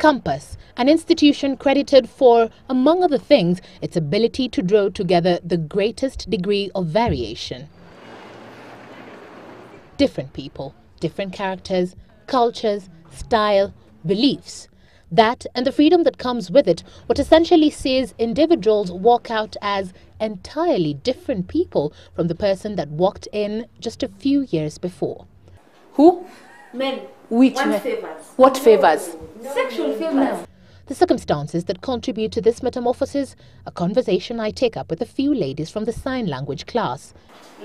Campus, an institution credited for, among other things, its ability to draw together the greatest degree of variation. Different people, different characters, cultures, style, beliefs. That and the freedom that comes with it, what essentially sees individuals walk out as entirely different people from the person that walked in just a few years before. Who? Men. Which men? What favors? Sexual favors. The circumstances that contribute to this metamorphosis, a conversation I take up with a few ladies from the sign language class.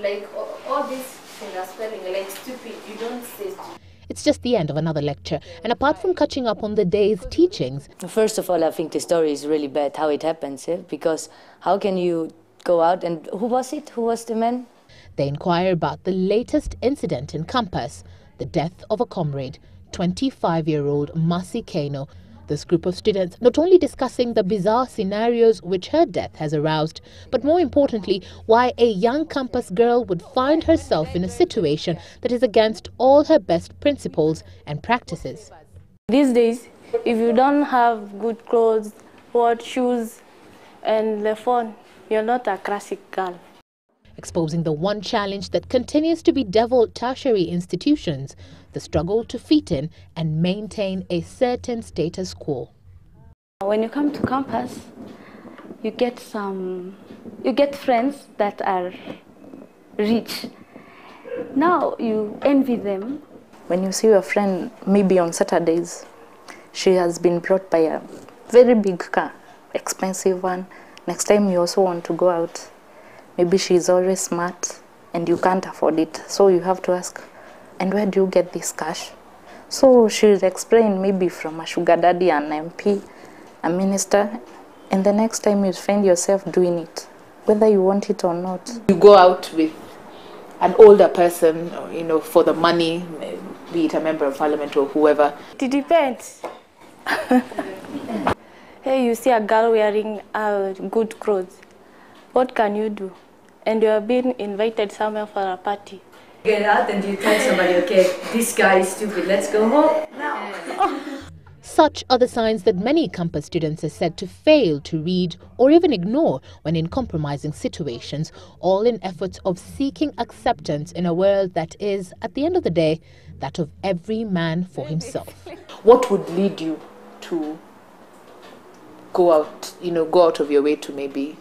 Like all these finger spelling, like stupid, you don't say stupid. It's just the end of another lecture, and apart from catching up on the day's teachings... First of all, I think the story is really bad, how it happens, because how can you go out and... Who was it? Who was the man? They inquire about the latest incident in Campus, the death of a comrade, 25-year-old Mercy Keino. This group of students not only discussing the bizarre scenarios which her death has aroused, but more importantly, why a young campus girl would find herself in a situation that is against all her best principles and practices. These days, if you don't have good clothes, what shoes, and the phone, you're not a classic girl. Exposing the one challenge that continues to bedevil tertiary institutions, the struggle to fit in and maintain a certain status quo. When you come to campus, you get friends that are rich. Now you envy them. When you see your friend, maybe on Saturdays, she has been brought by a very big car, expensive one. Next time you also want to go out. Maybe she's always smart and you can't afford it. So you have to ask, and where do you get this cash? So she'll explain, maybe from a sugar daddy, an MP, a minister, and the next time you find yourself doing it, whether you want it or not. You go out with an older person, for the money, be it a member of parliament or whoever. It depends. Hey, you see a girl wearing good clothes. What can you do? And you are being invited somewhere for a party. Get out and you tell somebody, okay, this guy is stupid, let's go home now. Such are the signs that many campus students are said to fail to read or even ignore when in compromising situations, all in efforts of seeking acceptance in a world that is, at the end of the day, that of every man for himself. What would lead you to go out of your way to maybe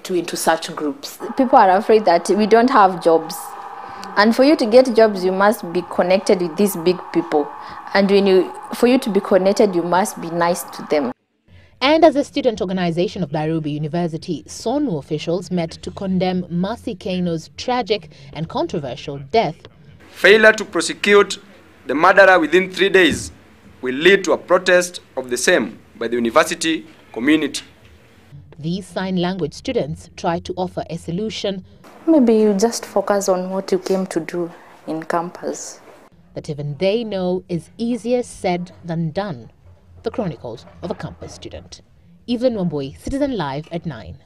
into such groups? People are afraid that we don't have jobs. And for you to get jobs, you must be connected with these big people. And for you to be connected, you must be nice to them. And as a student organization of Nairobi University, SONU officials met to condemn Mercy Keino's tragic and controversial death. Failure to prosecute the murderer within 3 days will lead to a protest of the same by the university community. These sign language students try to offer a solution. Maybe you just focus on what you came to do in campus. That even they know is easier said than done. The Chronicles of a Campus Student. Evelyn Wambui, Citizen Live at 9.